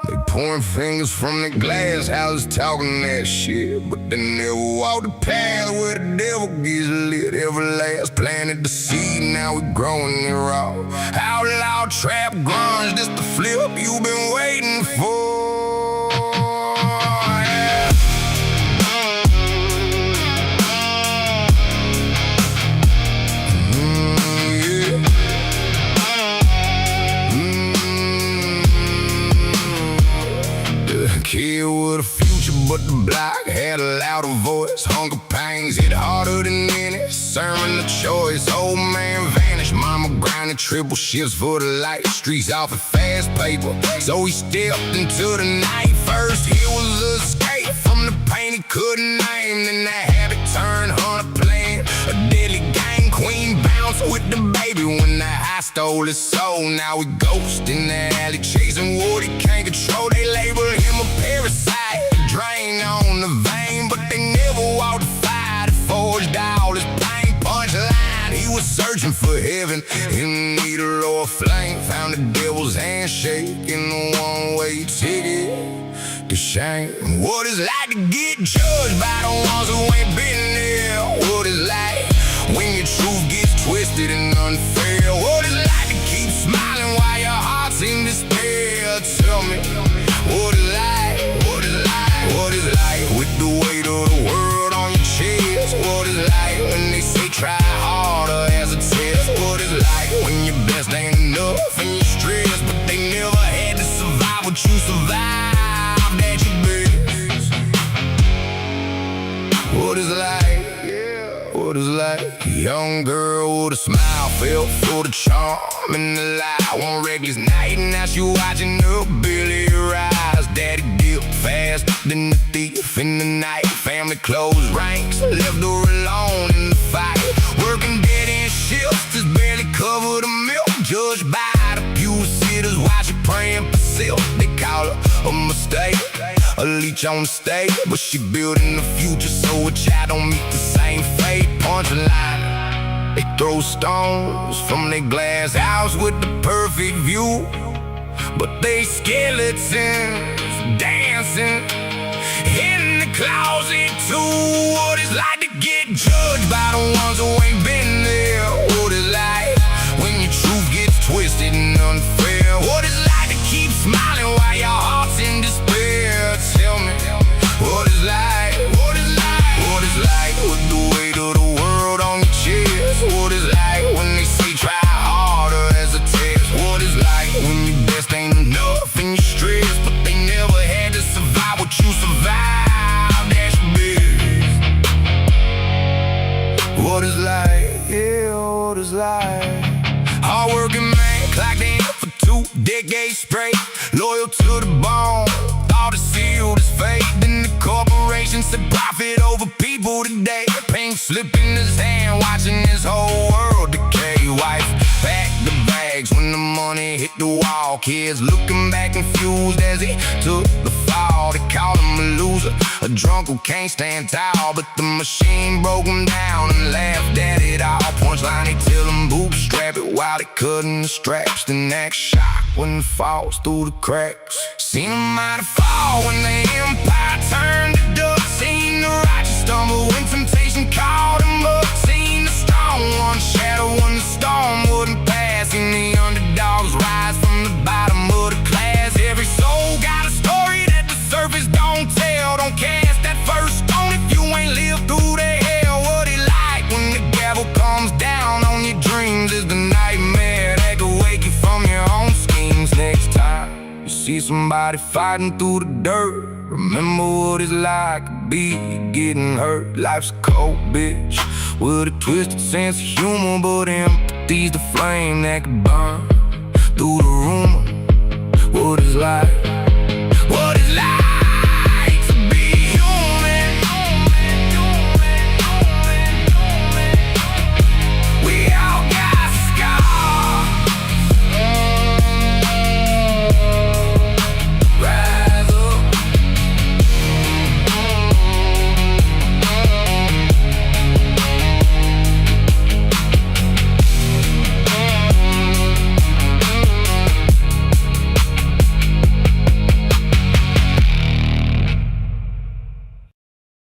They pouring fingers from the glass houses talking that shit, but they never walk the path where the devil gets lit. Every last planted the seed, now we growing it raw. Outlaw trap grunge, this the flip you been waiting for. Kid with a future, but the block had a louder voice. Hunger pains hit harder than any sermon of choice. Old man vanished, mama grinding triple shifts for the light. Streets off of fast paper, so he stepped into the night. First he was escape from the pain he couldn't name. Then that habit turned hunter playing a deadly game. Queen bounced with the baby when the high stole his soul. Now we ghost in the alley chasing what he can't control. They label him a parasite, drain on the vein, but they never walked the fire that forged all his pain. Punchline, he was searching for heaven in the needle or a flame. Found the devil's handshake in the one-way ticket to shame. What it's like to get judged by the ones who ain't been there. What it's like when your truth gets twisted and unfair. What it's like to keep smiling while your heart's in despair. Tell me, what it's like, what it's like, what it's like with the weight of the world on your chest. What it's like when they say try harder as a test. What it's like when your best ain't enough and you're stressed, but they never had to survive what you survived at your best. What is like, yeah, what is like? Young girl with a smile, felt full of charm in the light. One reckless night, now she watching her Billy rise. Daddy dipped fast than the thief in the night. Family closed ranks, left her alone in the fight. Working dead-end shifts, just barely covered a meal. Judged by the pew sitters while she praying for self. They call her a mistake, a leech on the stage, but she building the future so a child don't meet the same fate. Punchline, they throw stones from their glass house with the perfect view, but they skeletons dancing in the closet too. What it's like to get judged by the ones who ain't been there. What it's like when your truth gets twisted and unfair. What it's like to keep smiling while your heart's in despair. Tell me, what it's like, what it's like, what it's like with the weight of the world on your chest. What it's like when they say try harder as a test. What it's like when your best ain't enough and you're stressed, but they never had to survive what you survived at your best. What it's like, yeah, what it's like. Hard-working man, clocked in for 2 decades straight, loyal to the bone, thought it sealed his fate. Then the corporation said profit over people today. Pink slipping his hand, watching his whole world decay. Wife packed the bags when the money hit the wall. Kids looking back confused as he took the fall. They called him a loser, a drunk who can't stand tall, but the machine broke him down and laughed at it all. Punchline, they tell him bootstrap it while they cutting the straps. Then that shock when it falls through the cracks. Seen him might fall when the empire turned to dust. Seen the righteous stumble when temptation called him up. Seen the strong one shadow when the storm wouldn't pass. Seen the underdogs rise from the bottom of the class. Every soul got a story that the surface don't tell. Don't cast that first stone if you ain't lived through the hell. What it like when the gavel comes down on your dreams is the nightmare that could wake you from your own schemes. Next time you see somebody fighting through the dirt, remember what it's like to be getting hurt. Life's a cold bitch with a twisted sense of humor, but empathy's the flame that could burn through the rumor. What it's like.